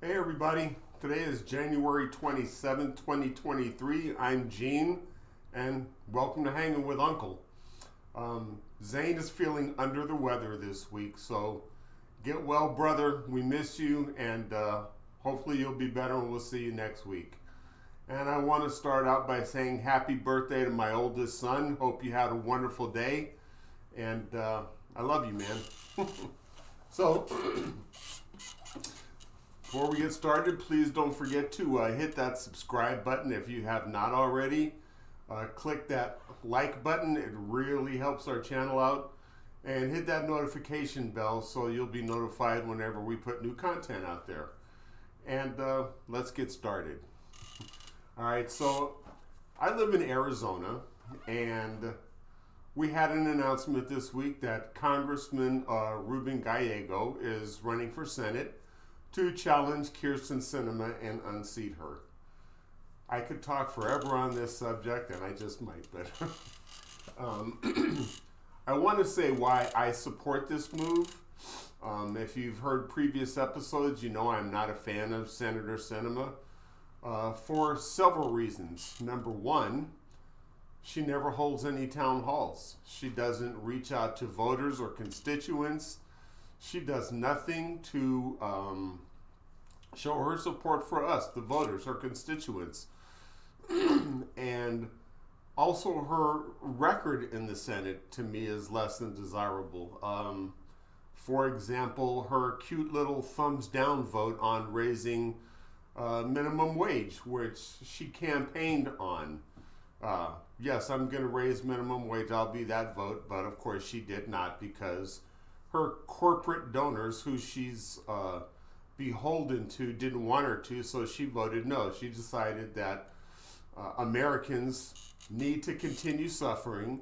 Hey everybody, today is January 27th, 2023. I'm Gene, and welcome to Hanging with Uncle. Zane is feeling under the weather this week, so get well, brother. We miss you, and hopefully you'll be better, and we'll see you next week. And I want to start out by saying happy birthday to my oldest son. Hope you had a wonderful day, and I love you, man. So, before we get started, please don't forget to hit that subscribe button if you have not already. Click that like button. It really helps our channel out. And hit that notification bell so you'll be notified whenever we put new content out there. And let's get started. All right, so I live in Arizona, and we had an announcement this week that Congressman Ruben Gallego is running for Senate to challenge Kyrsten Sinema and unseat her. I could talk forever on this subject, and I just might, but I want to say why I support this move. If you've heard previous episodes, you know I'm not a fan of Senator Sinema for several reasons. Number one, she never holds any town halls. She doesn't reach out to voters or constituents. She does nothing to show her support for us, the voters, her constituents. And also her record in the Senate, to me, is less than desirable. For example, her cute little thumbs down vote on raising minimum wage, which she campaigned on. Yes, I'm going to raise minimum wage, I'll be that vote, but of course she did not, because her corporate donors, who she's beholden to, didn't want her to, so she voted no. She decided that Americans need to continue suffering,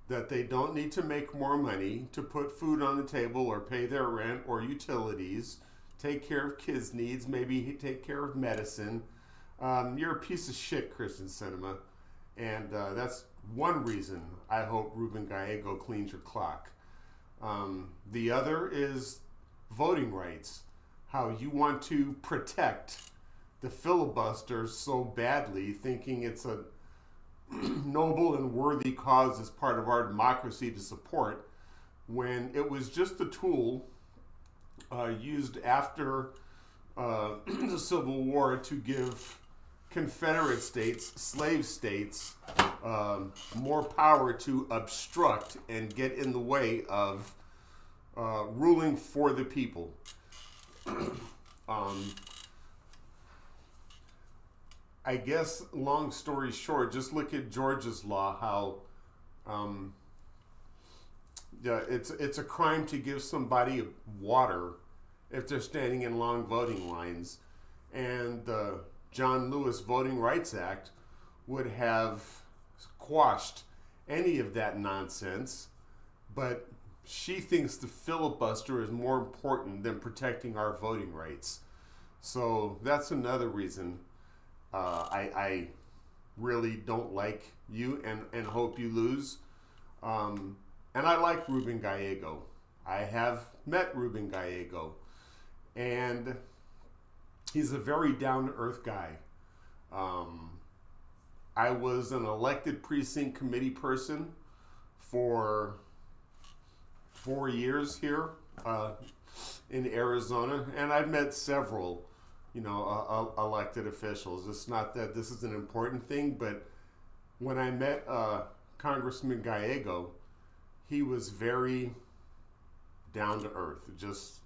that they don't need to make more money to put food on the table or pay their rent or utilities, take care of kids' needs, maybe take care of medicine. You're a piece of shit, Kyrsten Sinema, and that's one reason I hope Ruben Gallego cleans your clock. The other is voting rights. How you want to protect the filibuster so badly, thinking it's a noble and worthy cause as part of our democracy to support, when it was just a tool used after the Civil War to give Confederate states, slave states, more power to obstruct and get in the way of ruling for the people. I guess, long story short, just look at Georgia's law, how it's a crime to give somebody water if they're standing in long voting lines. And the John Lewis Voting Rights Act would have quashed any of that nonsense, but she thinks the filibuster is more important than protecting our voting rights. So that's another reason I really don't like you and hope you lose. And I like Ruben Gallego. I have met Ruben Gallego, and he's a very down-to-earth guy. I was an elected precinct committee person for 4 years here in Arizona, and I've met several, elected officials. It's not that this is an important thing, but when I met Congressman Gallego, he was very down to earth, just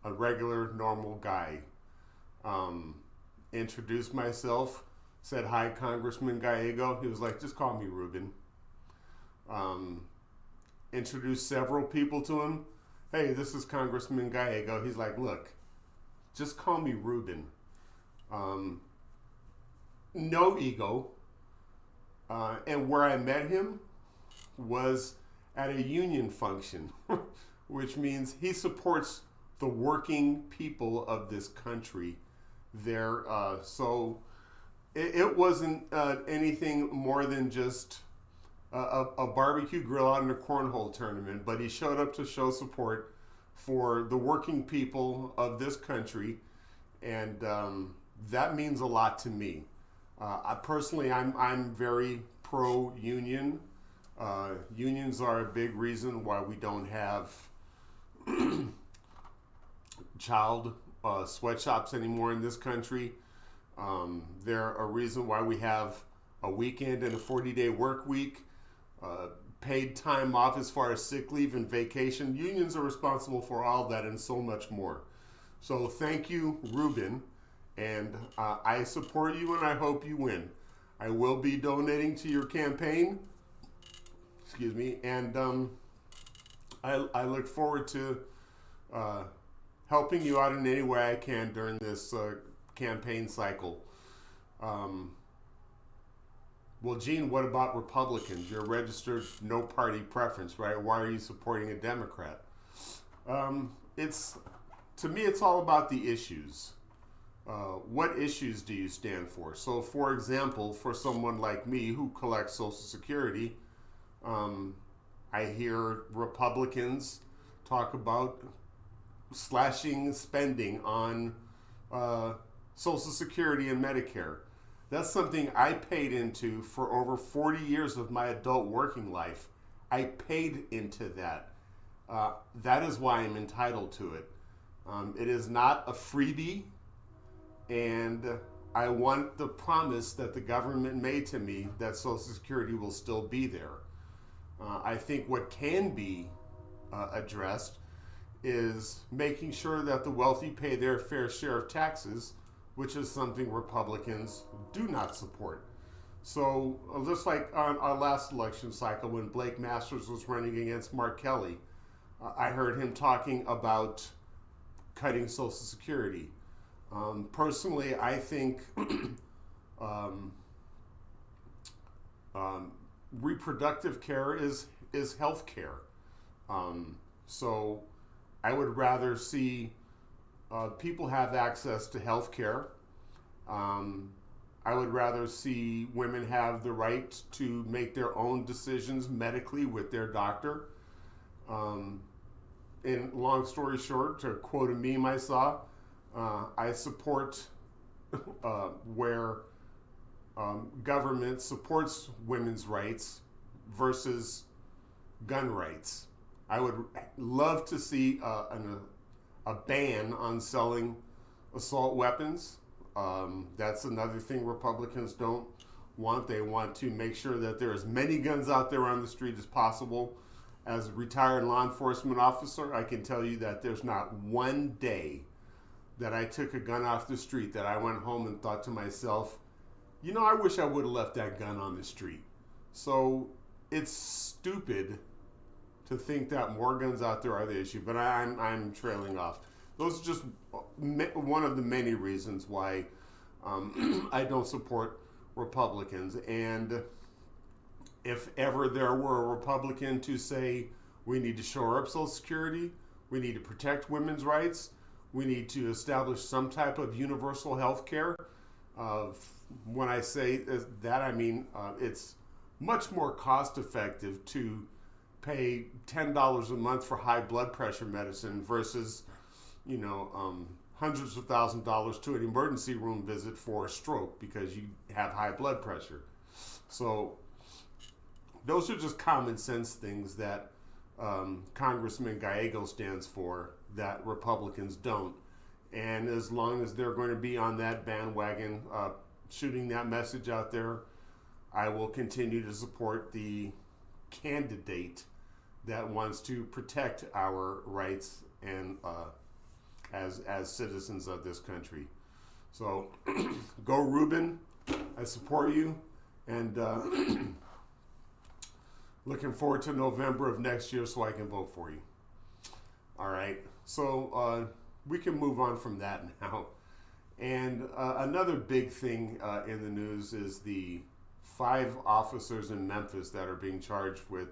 a regular, normal guy. Introduced myself, said, "Hi, Congressman Gallego." He was like, "Just call me Ruben." Introduced several people to him. "Hey, this is Congressman Gallego." He's like, "Look, just call me Ruben." No ego. And where I met him was at a union function, which means he supports the working people of this country there. So it wasn't anything more than just a barbecue grill out in a cornhole tournament, but he showed up to show support for the working people of this country. and that means a lot to me. I'm very pro-union. Unions are a big reason why we don't have child sweatshops anymore in this country. They're a reason why we have a weekend and a 40-day work week, paid time off as far as sick leave and vacation. Unions are responsible for all that and so much more. So thank you, Ruben, and I support you and I hope you win. I will be donating to your campaign, excuse me, and I look forward to helping you out in any way I can during this campaign cycle. Well, Gene, what about Republicans? You're registered no party preference, right? Why are you supporting a Democrat? To me, it's all about the issues. What issues do you stand for? So, for example, for someone like me who collects Social Security, I hear Republicans talk about slashing spending on Social Security and Medicare. That's something I paid into for over 40 years of my adult working life. I paid into that. That is why I'm entitled to it. It is not a freebie, and I want the promise that the government made to me that Social Security will still be there. I think what can be addressed is making sure that the wealthy pay their fair share of taxes, which is something Republicans do not support. So just like on our last election cycle when Blake Masters was running against Mark Kelly, I heard him talking about cutting Social Security. Personally, I think reproductive care is health care. So I would rather see people have access to health care. I would rather see women have the right to make their own decisions medically with their doctor. And long story short, to quote a meme I saw, I support where government supports women's rights versus gun rights. I would love to see a ban on selling assault weapons. That's another thing Republicans don't want. They want to make sure that there are as many guns out there on the street as possible. As a retired law enforcement officer, I can tell you that there's not one day that I took a gun off the street that I went home and thought to myself, you know, I wish I would have left that gun on the street. So it's stupid to think that more guns out there are the issue, but I'm trailing off. Those are just one of the many reasons why I don't support Republicans. And if ever there were a Republican to say we need to shore up Social Security, we need to protect women's rights, we need to establish some type of universal health care. When I say that, I mean it's much more cost effective to pay $10 a month for high blood pressure medicine versus, hundreds of thousands of dollars to an emergency room visit for a stroke because you have high blood pressure. So those are just common sense things that Congressman Gallego stands for that Republicans don't. And as long as they're going to be on that bandwagon, shooting that message out there, I will continue to support the candidate that wants to protect our rights and as citizens of this country. So go Ruben, I support you, and looking forward to November of next year so I can vote for you. All right, so we can move on from that now. And another big thing in the news is the 5 officers in Memphis that are being charged with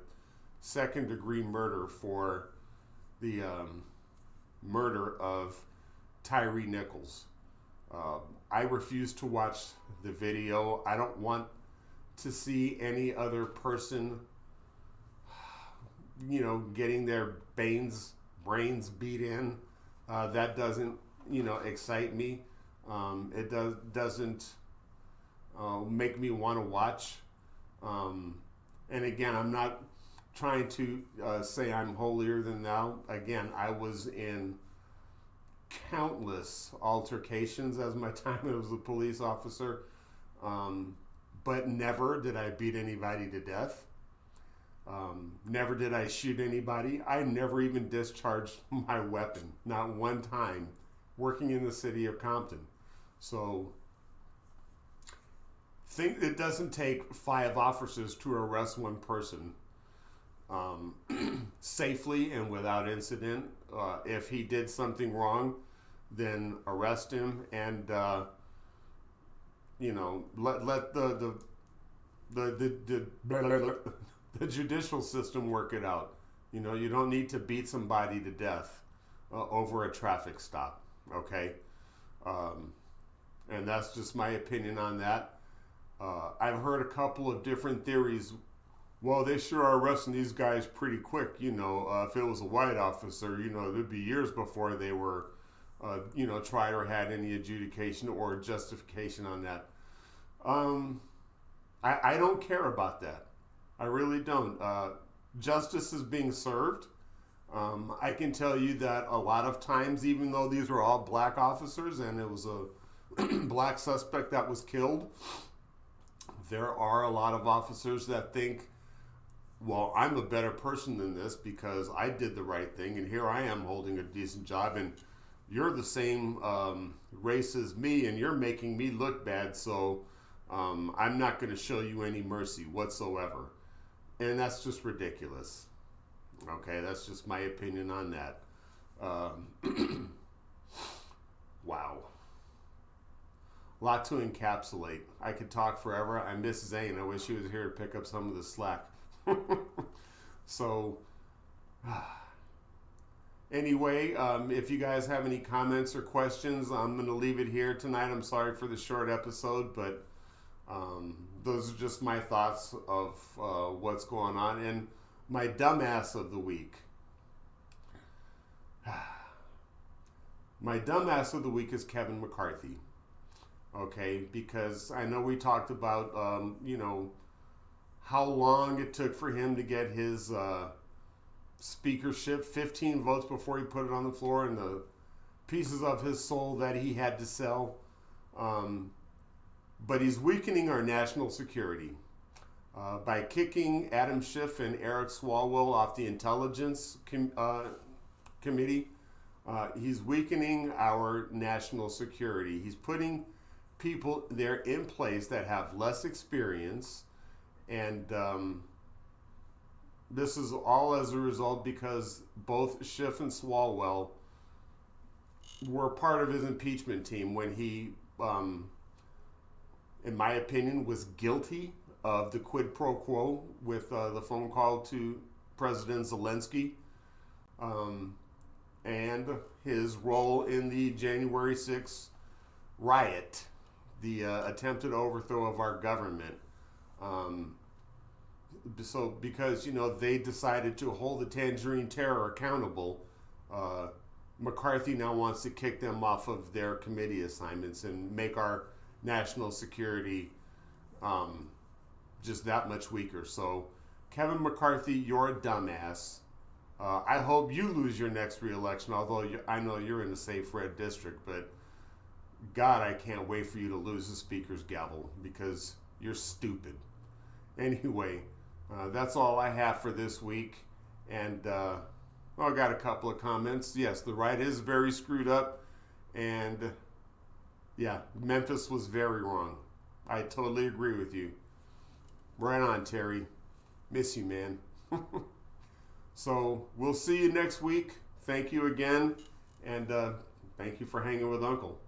second-degree murder for the murder of Tyree Nichols. I refuse to watch the video. I don't want to see any other person, getting their brains beat in. That doesn't, excite me. Doesn't make me want to watch. And again, I'm not trying to say I'm holier than thou. Again, I was in countless altercations as my time as a police officer, but never did I beat anybody to death. Never did I shoot anybody. I never even discharged my weapon, not one time, working in the city of Compton. So, think it doesn't take 5 officers to arrest one person safely and without incident. If he did something wrong, then arrest him and let the judicial system work it out. You don't need to beat somebody to death over a traffic stop. Okay, and that's just my opinion on that. I've heard a couple of different theories. Well, they sure are arresting these guys pretty quick. If it was a white officer, it'd be years before they were, tried or had any adjudication or justification on that. I don't care about that. I really don't. Justice is being served. I can tell you that a lot of times, even though these were all black officers and it was a black suspect that was killed, there are a lot of officers that think, well, I'm a better person than this because I did the right thing and here I am holding a decent job and you're the same race as me and you're making me look bad, so I'm not going to show you any mercy whatsoever. And that's just ridiculous. Okay, that's just my opinion on that. Wow. A lot to encapsulate. I could talk forever. I miss Zane. I wish he was here to pick up some of the slack. So, anyway, if you guys have any comments or questions, I'm going to leave it here tonight. I'm sorry for the short episode, but those are just my thoughts of what's going on. And my dumbass of the week. My dumbass of the week is Kevin McCarthy. Okay, because I know we talked about, how long it took for him to get his speakership, 15 votes before he put it on the floor, and the pieces of his soul that he had to sell. But he's weakening our national security by kicking Adam Schiff and Eric Swalwell off the Intelligence Committee. He's weakening our national security. He's putting people there in place that have less experience, and this is all as a result because both Schiff and Swalwell were part of his impeachment team when he, in my opinion, was guilty of the quid pro quo with the phone call to President Zelensky and his role in the January 6th riot, the attempted overthrow of our government. So because, they decided to hold the Tangerine Terror accountable, McCarthy now wants to kick them off of their committee assignments and make our national security just that much weaker. So, Kevin McCarthy, you're a dumbass. I hope you lose your next re-election, although I know you're in a safe red district, but God, I can't wait for you to lose the speaker's gavel because you're stupid. Anyway, that's all I have for this week. And I got a couple of comments. Yes, the right is very screwed up. And yeah, Memphis was very wrong. I totally agree with you. Right on, Terry. Miss you, man. So we'll see you next week. Thank you again. And thank you for hanging with Uncle.